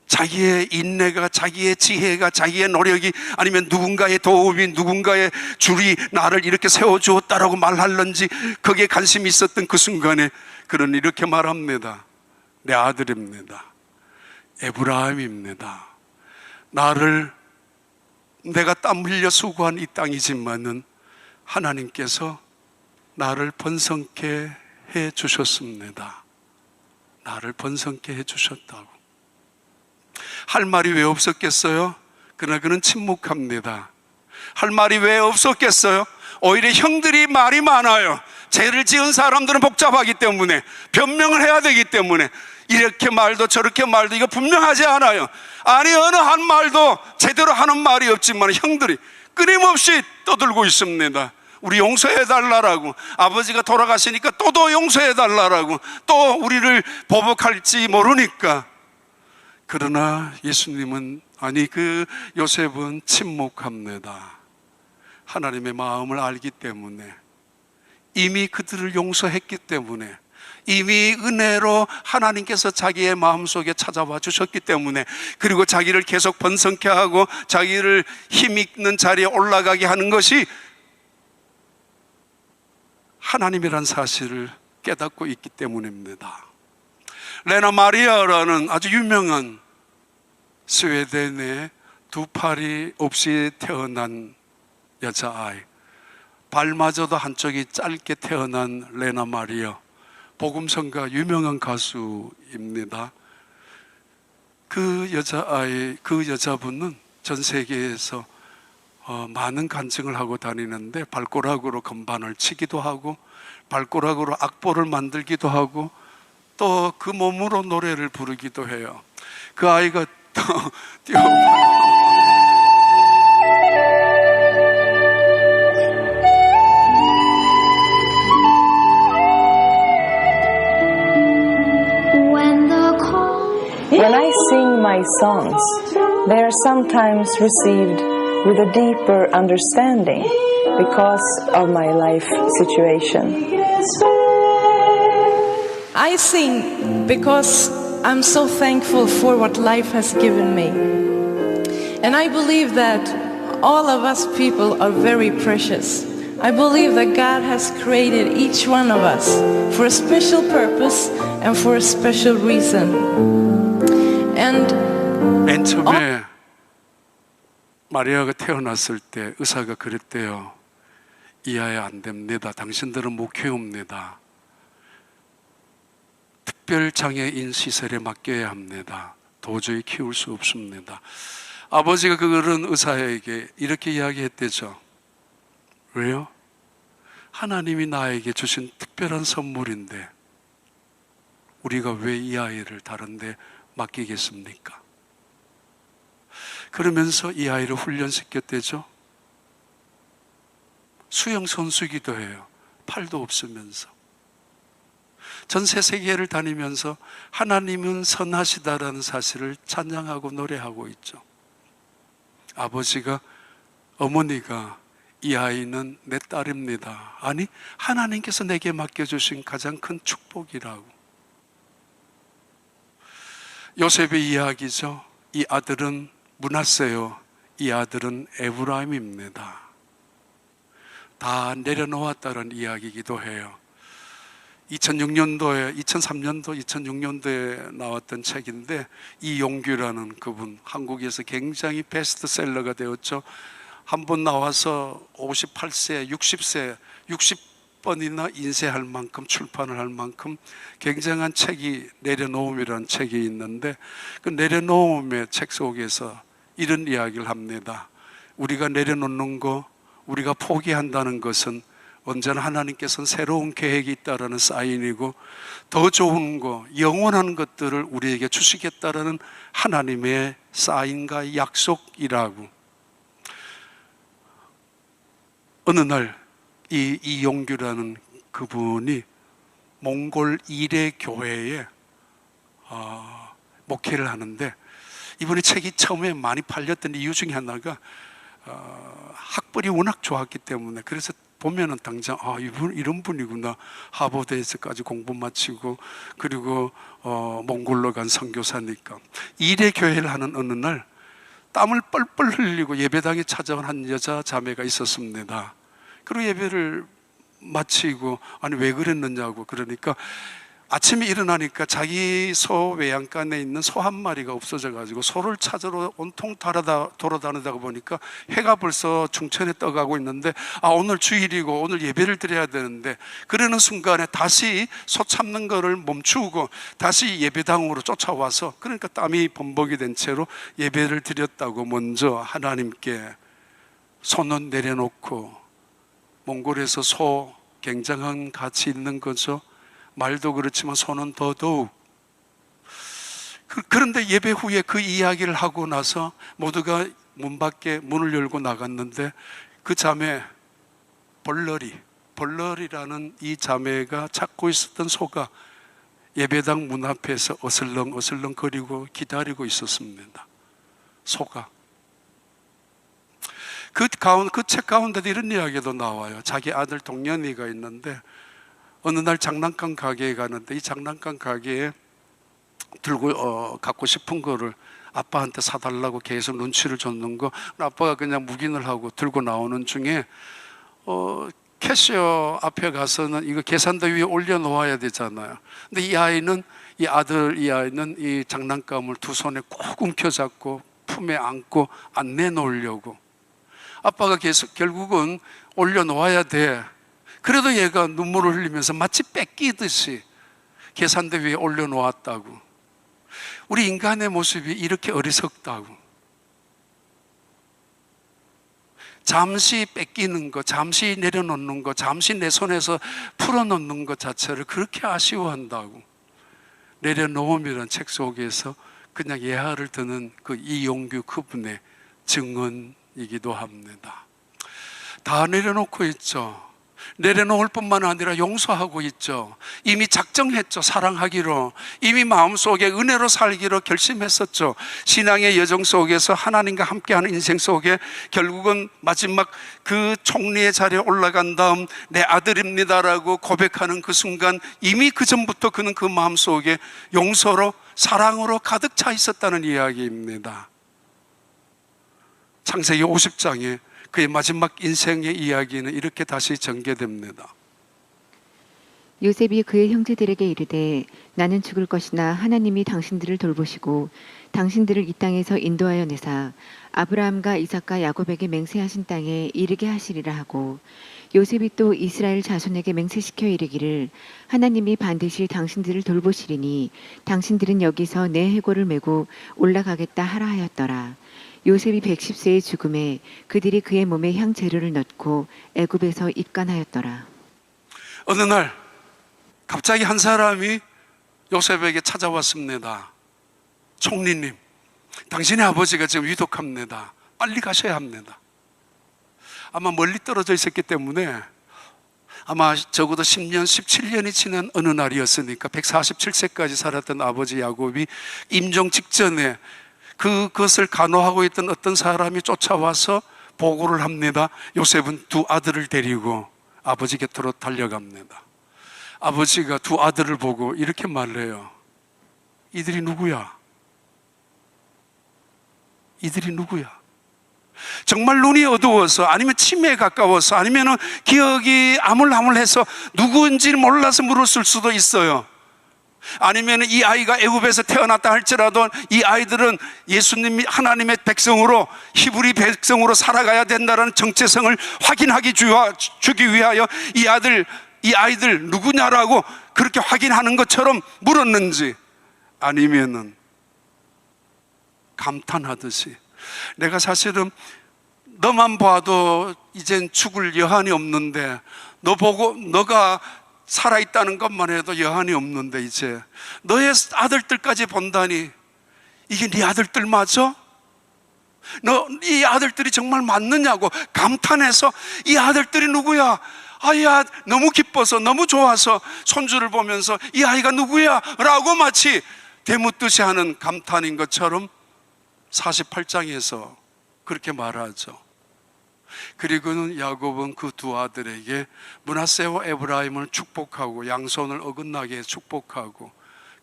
자기의 인내가, 자기의 지혜가, 자기의 노력이, 아니면 누군가의 도움이, 누군가의 줄이 나를 이렇게 세워주었다라고 말하는지, 거기에 관심이 있었던 그 순간에 그는 이렇게 말합니다. 내 아들입니다. 에브라임입니다. 내가 땀 흘려 수고한 이 땅이지만은 하나님께서 나를 번성케 해 주셨습니다. 나를 번성케 해 주셨다고. 할 말이 왜 없었겠어요? 그러나 그는 침묵합니다. 할 말이 왜 없었겠어요? 오히려 형들이 말이 많아요. 죄를 지은 사람들은 복잡하기 때문에, 변명을 해야 되기 때문에 이렇게 말도 저렇게 말도 이거 분명하지 않아요. 아니 어느 한 말도 제대로 하는 말이 없지만 형들이 끊임없이 떠들고 있습니다. 우리 용서해달라고, 아버지가 돌아가시니까 또 용서해달라고, 또 우리를 보복할지 모르니까. 그러나 예수님은, 그 요셉은 침묵합니다. 하나님의 마음을 알기 때문에, 이미 그들을 용서했기 때문에, 이미 은혜로 하나님께서 자기의 마음속에 찾아와 주셨기 때문에, 그리고 자기를 계속 번성케 하고 자기를 힘있는 자리에 올라가게 하는 것이 하나님이란 사실을 깨닫고 있기 때문입니다. 레나 마리아라는 아주 유명한 스웨덴의 두 팔이 없이 태어난 여자아이, 발마저도 한쪽이 짧게 태어난 레나 마리아, 복음성가 유명한 가수입니다. 그 여자분은 전 세계에서 많은 간증을 하고 다니는데, 발가락으로 건반을 치기도 하고 발가락으로 악보를 만들기도 하고 또 그 몸으로 노래를 부르기도 해요. 그 아이가 또 When I sing my songs, they are sometimes received with a deeper understanding because of my life situation. I sing because I'm so thankful for what life has given me. And I believe that all of us people are very precious. I believe that God has created each one of us for a special purpose and for a special reason. And 맨 처음에 마리아가 태어났을 때 의사가 그랬대요. 이 아이 안 됩니다. 당신들은 못 키웁니다. 특별장애인 시설에 맡겨야 합니다. 도저히 키울 수 없습니다. 아버지가 그런 의사에게 이렇게 이야기했대죠. 왜요? 하나님이 나에게 주신 특별한 선물인데 우리가 왜 이 아이를 다른 데 맡기겠습니까? 그러면서 이 아이를 훈련시켰대죠. 수영 선수이기도 해요. 팔도 없으면서. 전세 세계를 다니면서 하나님은 선하시다라는 사실을 찬양하고 노래하고 있죠. 아버지가, 어머니가 이 아이는 내 딸입니다. 아니, 하나님께서 내게 맡겨주신 가장 큰 축복이라고. 요셉의 이야기죠. 이 아들은 므낫세요. 이 아들은 에브라임입니다. 다 내려놓았다는 이야기이기도 해요. 2003년도, 2006년도에 나왔던 책인데 이용규라는 그분, 한국에서 굉장히 베스트셀러가 되었죠. 한 번 나와서 58세, 60세, 60번이나 인쇄할 만큼 출판을 할 만큼 굉장한 책이 내려놓음이라는 책이 있는데 그 내려놓음의 책 속에서 이런 이야기를 합니다. 우리가 내려놓는 거, 우리가 포기한다는 것은 언제나 하나님께서는 새로운 계획이 있다라는 사인이고 더 좋은 거, 영원한 것들을 우리에게 주시겠다라는 하나님의 사인과 약속이라고. 어느 날 이 이용규라는 그분이 몽골 이레 교회에 목회를 하는데 이분의 책이 처음에 많이 팔렸던 이유 중에 하나가 학벌이 워낙 좋았기 때문에 그래서 보면은 당장 이분 이런 분이구나. 하버드에서까지 공부 마치고 그리고 몽골로 간 선교사니까. 이레 교회를 하는 어느 날 땀을 뻘뻘 흘리고 예배당에 찾아온 한 여자 자매가 있었습니다. 그리고 예배를 마치고 아니 왜 그랬느냐고 그러니까 아침에 일어나니까 자기 소 외양간에 있는 소 한 마리가 없어져 가지고 소를 찾으러 온통 돌아다니다가 보니까 해가 벌써 중천에 떠가고 있는데 오늘 주일이고 오늘 예배를 드려야 되는데 그러는 순간에 다시 소 잡는 거를 멈추고 다시 예배당으로 쫓아와서 그러니까 땀이 범벅이 된 채로 예배를 드렸다고 먼저 하나님께 손은 내려놓고 몽골에서 소 굉장한 가치 있는 거죠. 말도 그렇지만 손은 더더욱. 그런데 예배 후에 그 이야기를 하고 나서 모두가 문 밖에 문을 열고 나갔는데 그 자매 벌러리라는 이 자매가 찾고 있었던 소가 예배당 문 앞에서 어슬렁 거리고 기다리고 있었습니다. 소가. 그 책 가운데도 이런 이야기도 나와요. 자기 아들 동년이가 있는데 어느 날 장난감 가게에 가는데 이 장난감 가게에 갖고 싶은 거를 아빠한테 사달라고 계속 눈치를 줬는 거 아빠가 그냥 묵인을 하고 들고 나오는 중에 캐시어 앞에 가서는 이거 계산대 위에 올려놓아야 되잖아요. 근데 이 아이는 이 장난감을 두 손에 꼭 움켜잡고 품에 안고 안 내놓으려고. 아빠가 결국은 올려놓아야 돼. 그래도 얘가 눈물을 흘리면서 마치 뺏기듯이 계산대 위에 올려놓았다고. 우리 인간의 모습이 이렇게 어리석다고. 잠시 뺏기는 거, 잠시 내려놓는 거, 잠시 내 손에서 풀어놓는 것 자체를 그렇게 아쉬워한다고. 내려놓음이라는 책 속에서 그냥 예화를 드는 그 이용규 그분의 증언이기도 합니다. 다 내려놓고 있죠. 내려놓을 뿐만 아니라 용서하고 있죠. 이미 작정했죠. 사랑하기로. 이미 마음속에 은혜로 살기로 결심했었죠. 신앙의 여정 속에서 하나님과 함께하는 인생 속에 결국은 마지막 그 총리의 자리에 올라간 다음 내 아들입니다라고 고백하는 그 순간 이미 그 전부터 그는 그 마음속에 용서로 사랑으로 가득 차 있었다는 이야기입니다. 창세기 50장에 그의 마지막 인생의 이야기는 이렇게 다시 전개됩니다. 요셉이 그의 형제들에게 이르되 나는 죽을 것이나 하나님이 당신들을 돌보시고 당신들을 이 땅에서 인도하여 내사 아브라함과 이삭과 야곱에게 맹세하신 땅에 이르게 하시리라 하고, 요셉이 또 이스라엘 자손에게 맹세시켜 이르기를 하나님이 반드시 당신들을 돌보시리니 당신들은 여기서 내 해골을 메고 올라가겠다 하라 하였더라. 요셉이 110세의 죽음에 그들이 그의 몸에 향 재료를 넣고 애굽에서 입간하였더라. 어느 날 갑자기 한 사람이 요셉에게 찾아왔습니다. 총리님, 당신의 아버지가 지금 위독합니다. 빨리 가셔야 합니다. 아마 멀리 떨어져 있었기 때문에 아마 적어도 10년, 17년이 지난 어느 날이었으니까 147세까지 살았던 아버지 야곱이 임종 직전에 그것을 간호하고 있던 어떤 사람이 쫓아와서 보고를 합니다. 요셉은 두 아들을 데리고 아버지 곁으로 달려갑니다. 아버지가 두 아들을 보고 이렇게 말해요. 이들이 누구야? 이들이 누구야? 정말 눈이 어두워서 아니면 치매에 가까워서 아니면 기억이 아물아물해서 누구인지 몰라서 물었을 수도 있어요. 아니면 이 아이가 애굽에서 태어났다 할지라도 이 아이들은 예수님이 하나님의 백성으로 히브리 백성으로 살아가야 된다는 정체성을 확인하기 주기 위하여 이 아이들 누구냐라고 그렇게 확인하는 것처럼 물었는지, 아니면은 감탄하듯이 내가 사실은 너만 봐도 이젠 죽을 여한이 없는데 너가 살아있다는 것만 해도 여한이 없는데 이제 너의 아들들까지 본다니 이게 네 아들들 맞아? 이 아들들이 정말 맞느냐고 감탄해서 이 아들들이 누구야? 아야, 너무 기뻐서 너무 좋아서 손주를 보면서 이 아이가 누구야? 라고 마치 대묻듯이 하는 감탄인 것처럼 48장에서 그렇게 말하죠. 그리고는 야곱은 그 두 아들에게 므낫세와 에브라임을 축복하고 양손을 어긋나게 축복하고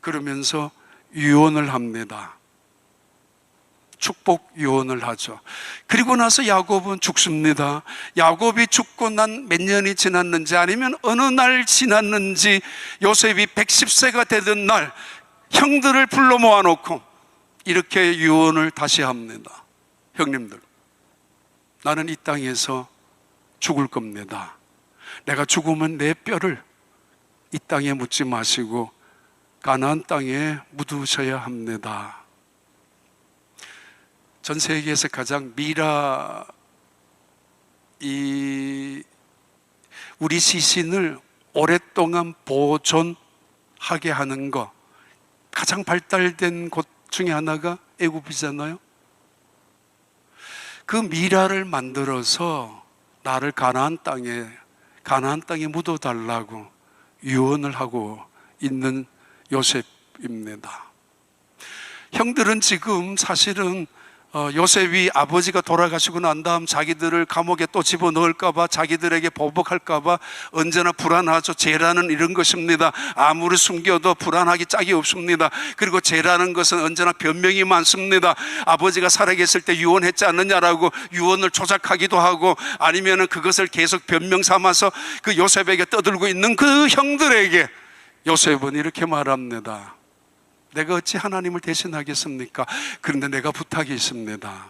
그러면서 유언을 합니다. 축복 유언을 하죠. 그리고 나서 야곱은 죽습니다. 야곱이 죽고 난 몇 년이 지났는지 아니면 어느 날 지났는지 요셉이 110세가 되던 날 형들을 불러 모아놓고 이렇게 유언을 다시 합니다. 형님들, 나는 이 땅에서 죽을 겁니다. 내가 죽으면 내 뼈를 이 땅에 묻지 마시고 가나안 땅에 묻으셔야 합니다. 전 세계에서 가장 우리 시신을 오랫동안 보존하게 하는 것, 가장 발달된 곳 중에 하나가 애굽이잖아요. 그 미라를 만들어서 나를 가나안 땅에 묻어달라고 유언을 하고 있는 요셉입니다. 형들은 지금 사실은 요셉이 아버지가 돌아가시고 난 다음 자기들을 감옥에 또 집어넣을까봐, 자기들에게 보복할까봐 언제나 불안하죠. 죄라는 이런 것입니다. 아무리 숨겨도 불안하기 짝이 없습니다. 그리고 죄라는 것은 언제나 변명이 많습니다. 아버지가 살아계실 때 유언했지 않느냐라고 유언을 조작하기도 하고, 아니면 그것을 계속 변명 삼아서 그 요셉에게 떠들고 있는 그 형들에게 요셉은 이렇게 말합니다. 내가 어찌 하나님을 대신하겠습니까? 그런데 내가 부탁이 있습니다.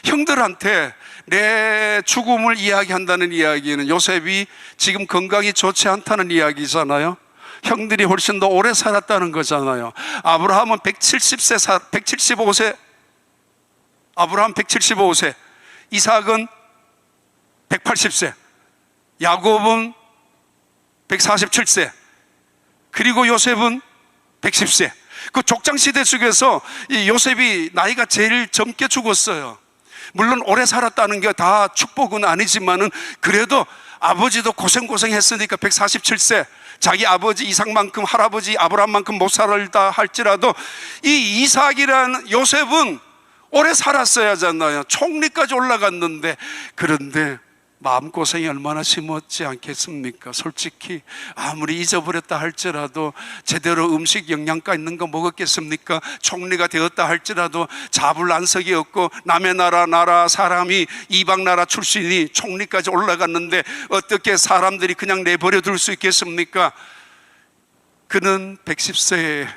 형들한테 내 죽음을 이야기한다는 이야기는 요셉이 지금 건강이 좋지 않다는 이야기잖아요. 형들이 훨씬 더 오래 살았다는 거잖아요. 아브라함은 175세, 아브라함 175세, 이삭은 180세, 야곱은 147세, 그리고 요셉은 110세. 그 족장시대 속에서 이 요셉이 나이가 제일 젊게 죽었어요. 물론 오래 살았다는 게 다 축복은 아니지만은 그래도 아버지도 고생했으니까 147세, 자기 아버지 이삭만큼 할아버지 아브라함만큼 못 살다 할지라도 이 이삭이라는 요셉은 오래 살았어야 하잖아요. 총리까지 올라갔는데, 그런데 마음고생이 얼마나 심었지 않겠습니까? 솔직히 아무리 잊어버렸다 할지라도 제대로 음식 영양가 있는 거 먹었겠습니까? 총리가 되었다 할지라도 자불안석이 없고 남의 나라 사람이 이방 나라 출신이 총리까지 올라갔는데 어떻게 사람들이 그냥 내버려 둘 수 있겠습니까? 그는 110세에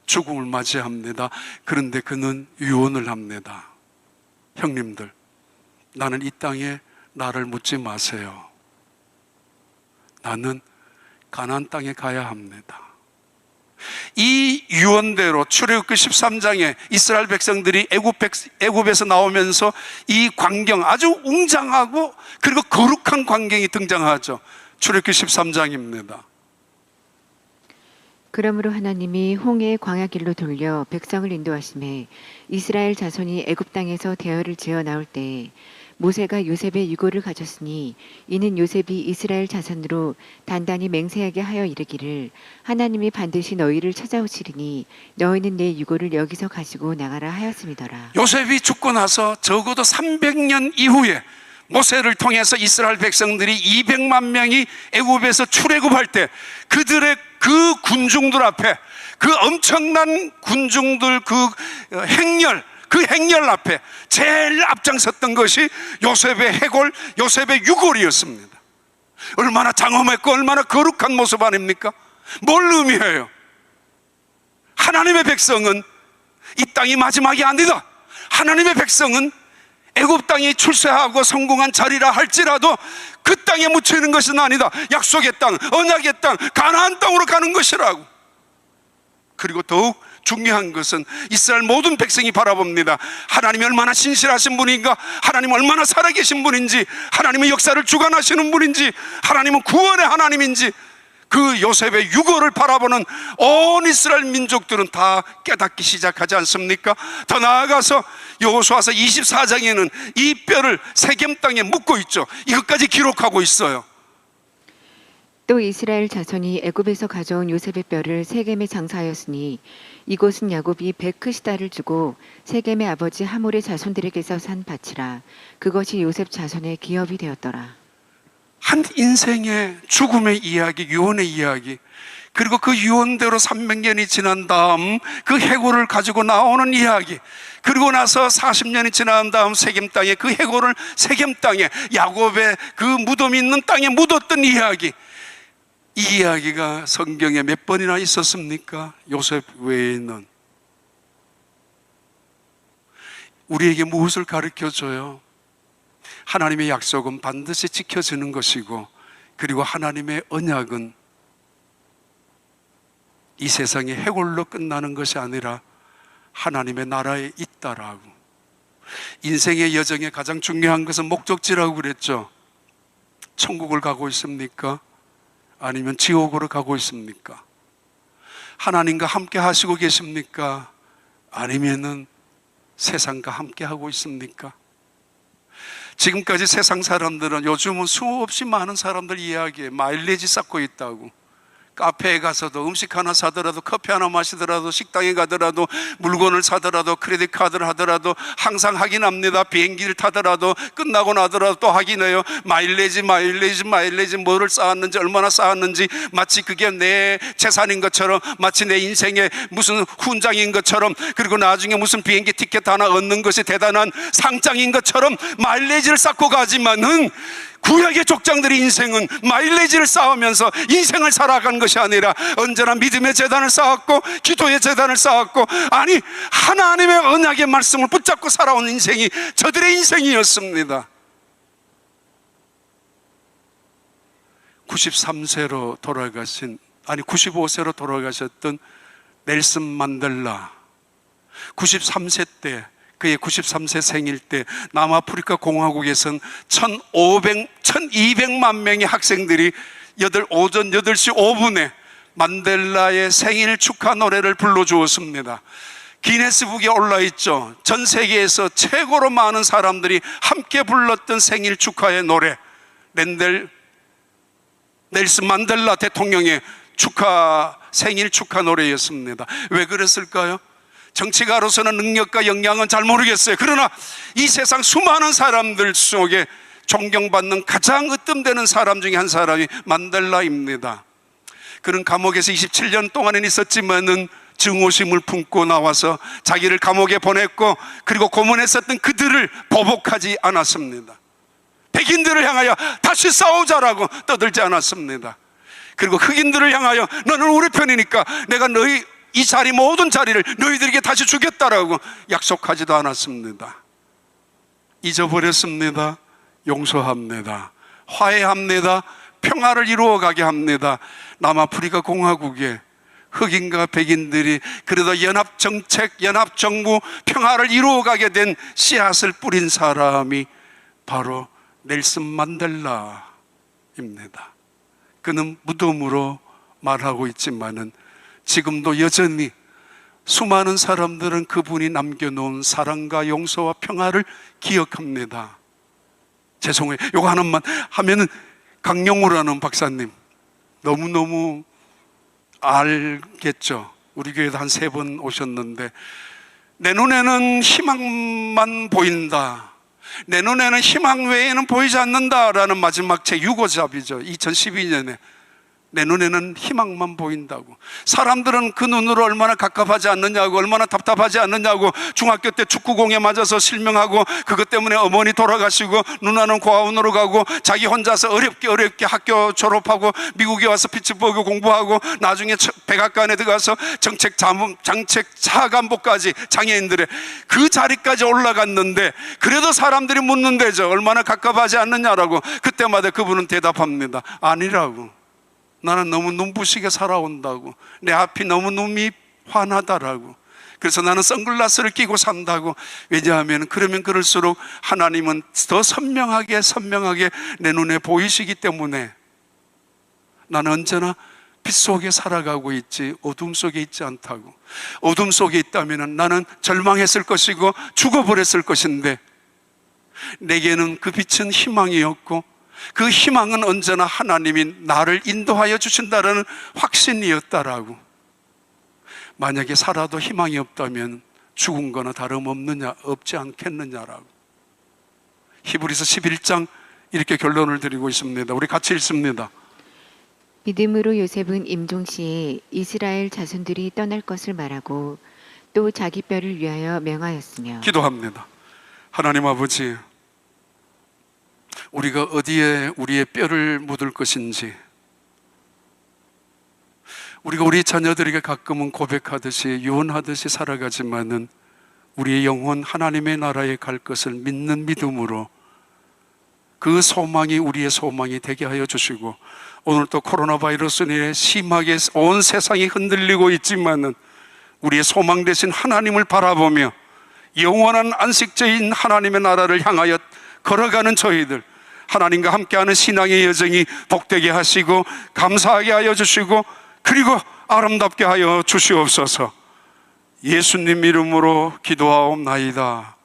죽음을 맞이합니다. 그런데 그는 유언을 합니다. 형님들, 나는 이 땅에 나를 묻지 마세요. 나는 가나안 땅에 가야 합니다. 이 유언대로 출애굽기 13장에 이스라엘 백성들이 애굽에서 나오면서 이 광경, 아주 웅장하고 그리고 거룩한 광경이 등장하죠. 출애굽기 13장입니다. 그러므로 하나님이 홍해의 광야길로 돌려 백성을 인도하심에 이스라엘 자손이 애굽 땅에서 대열을 지어 나올 때에 모세가 요셉의 유고를 가졌으니 이는 요셉이 이스라엘 자손으로 단단히 맹세하게 하여 이르기를 하나님이 반드시 너희를 찾아오시리니 너희는 내 유고를 여기서 가지고 나가라 하였음이더라. 요셉이 죽고 나서 적어도 300년 이후에 모세를 통해서 이스라엘 백성들이 200만 명이 애굽에서 출애굽할 때 그들의 그 군중들 앞에, 그 엄청난 군중들 그 행렬 앞에 제일 앞장섰던 것이 요셉의 해골, 요셉의 유골이었습니다. 얼마나 장엄했고 얼마나 거룩한 모습 아닙니까? 뭘 의미해요? 하나님의 백성은 이 땅이 마지막이 아니다. 하나님의 백성은 애굽 땅이 출세하고 성공한 자리라 할지라도 그 땅에 묻혀 있는 것은 아니다. 약속의 땅, 언약의 땅, 가나안 땅으로 가는 것이라고. 그리고 더욱 중요한 것은 이스라엘 모든 백성이 바라봅니다. 하나님이 얼마나 신실하신 분인가, 하나님은 얼마나 살아계신 분인지, 하나님은 역사를 주관하시는 분인지, 하나님은 구원의 하나님인지, 그 요셉의 유고를 바라보는 온 이스라엘 민족들은 다 깨닫기 시작하지 않습니까? 더 나아가서 여호수아서 24장에는 이 뼈를 세겜 땅에 묻고 있죠. 이것까지 기록하고 있어요. 또 이스라엘 자손이 애굽에서 가져온 요셉의 뼈를 세겜에 장사하였으니 이곳은 야곱이 베크시다를 주고 세겜의 아버지 하몰의 자손들에게서 산 밭이라. 그것이 요셉 자손의 기업이 되었더라. 한 인생의 죽음의 이야기, 유언의 이야기, 그리고 그 유언대로 300년이 지난 다음 그 해골을 가지고 나오는 이야기, 그리고 나서 40년이 지난 다음 세겜 땅에 그 해골을 세겜 땅에 야곱의 그 무덤이 있는 땅에 묻었던 이야기, 이 이야기가 성경에 몇 번이나 있었습니까? 요셉 외에는. 우리에게 무엇을 가르쳐줘요? 하나님의 약속은 반드시 지켜지는 것이고, 그리고 하나님의 언약은 이 세상의 해골로 끝나는 것이 아니라 하나님의 나라에 있다라고. 인생의 여정에 가장 중요한 것은 목적지라고 그랬죠. 천국을 가고 있습니까? 아니면 지옥으로 가고 있습니까? 하나님과 함께 하시고 계십니까? 아니면은 세상과 함께 하고 있습니까? 지금까지 세상 사람들은 요즘은 수없이 많은 사람들 이야기에 마일리지 쌓고 있다고. 카페에 가서도 음식 하나 사더라도, 커피 하나 마시더라도, 식당에 가더라도, 물건을 사더라도, 크레딧 카드를 하더라도 항상 확인합니다. 비행기를 타더라도 끝나고 나더라도 또 확인해요. 마일리지 뭐를 쌓았는지, 얼마나 쌓았는지, 마치 그게 내 재산인 것처럼, 마치 내 인생의 무슨 훈장인 것처럼, 그리고 나중에 무슨 비행기 티켓 하나 얻는 것이 대단한 상장인 것처럼 마일리지를 쌓고 가지만은, 구약의 족장들의 인생은 마일리지를 쌓으면서 인생을 살아간 것이 아니라 언제나 믿음의 재단을 쌓았고 기도의 재단을 쌓았고, 아니 하나님의 언약의 말씀을 붙잡고 살아온 인생이 저들의 인생이었습니다. 95세로 돌아가셨던 넬슨 만델라, 93세 때, 그의 93세 생일 때 남아프리카 공화국에선 1200만 명의 학생들이 오전 8시 5분에 만델라의 생일 축하 노래를 불러주었습니다. 기네스북에 올라있죠. 전 세계에서 최고로 많은 사람들이 함께 불렀던 생일 축하의 노래, 넬슨 만델라 대통령의 생일 축하 노래였습니다. 왜 그랬을까요? 정치가로서는 능력과 역량은 잘 모르겠어요. 그러나 이 세상 수많은 사람들 속에 존경받는 가장 으뜸되는 사람 중에 한 사람이 만델라입니다. 그는 감옥에서 27년 동안은 있었지만은 증오심을 품고 나와서 자기를 감옥에 보냈고, 그리고 고문했었던 그들을 보복하지 않았습니다. 백인들을 향하여 다시 싸우자라고 떠들지 않았습니다. 그리고 흑인들을 향하여 너는 우리 편이니까 내가 너희 이 자리 모든 자리를 너희들에게 다시 주겠다라고 약속하지도 않았습니다. 잊어버렸습니다. 용서합니다. 화해합니다. 평화를 이루어가게 합니다. 남아프리카 공화국에 흑인과 백인들이 그래도 연합정책, 연합정부, 평화를 이루어가게 된 씨앗을 뿌린 사람이 바로 넬슨 만델라입니다. 그는 무덤으로 말하고 있지만은 지금도 여전히 수많은 사람들은 그분이 남겨놓은 사랑과 용서와 평화를 기억합니다. 죄송해요. 이거 하나만 하면은 강영우라는 박사님 너무너무 알겠죠. 우리 교회도 한 3번 오셨는데, 내 눈에는 희망만 보인다, 내 눈에는 희망 외에는 보이지 않는다라는 마지막 책 유고잡이죠. 2012년에 내 눈에는 희망만 보인다고. 사람들은 그 눈으로 얼마나 갑갑하지 않느냐고, 얼마나 답답하지 않느냐고. 중학교 때 축구공에 맞아서 실명하고 그것 때문에 어머니 돌아가시고 누나는 고아원으로 가고 자기 혼자서 어렵게 학교 졸업하고 미국에 와서 피츠버그 공부하고 나중에 백악관에 들어가서 정책 차관보까지 장애인들의 그 자리까지 올라갔는데, 그래도 사람들이 묻는 데죠. 얼마나 갑갑하지 않느냐라고. 그때마다 그분은 대답합니다. 아니라고. 나는 너무 눈부시게 살아온다고. 내 앞이 너무 눈이 환하다라고. 그래서 나는 선글라스를 끼고 산다고. 왜냐하면 그러면 그럴수록 하나님은 더 선명하게 내 눈에 보이시기 때문에 나는 언제나 빛 속에 살아가고 있지 어둠 속에 있지 않다고. 어둠 속에 있다면 나는 절망했을 것이고 죽어버렸을 것인데, 내게는 그 빛은 희망이었고, 그 희망은 언제나 하나님이 나를 인도하여 주신다는 확신이었다라고. 만약에 살아도 희망이 없다면 죽은 거나 없지 않겠느냐라고. 히브리서 11장 이렇게 결론을 드리고 있습니다. 우리 같이 읽습니다. 믿음으로 요셉은 임종시에 이스라엘 자손들이 떠날 것을 말하고 또 자기 뼈를 위하여 명하였으며. 기도합니다. 하나님 아버지, 우리가 어디에 우리의 뼈를 묻을 것인지, 우리가 우리 자녀들에게 가끔은 고백하듯이 유언하듯이 살아가지만은 우리의 영혼 하나님의 나라에 갈 것을 믿는 믿음으로 그 소망이 우리의 소망이 되게 하여 주시고, 오늘 또 코로나 바이러스로 인해 심하게 온 세상이 흔들리고 있지만은 우리의 소망 되신 하나님을 바라보며 영원한 안식처인 하나님의 나라를 향하여 걸어가는 저희들, 하나님과 함께하는 신앙의 여정이 복되게 하시고 감사하게 하여 주시고, 그리고 아름답게 하여 주시옵소서. 예수님 이름으로 기도하옵나이다.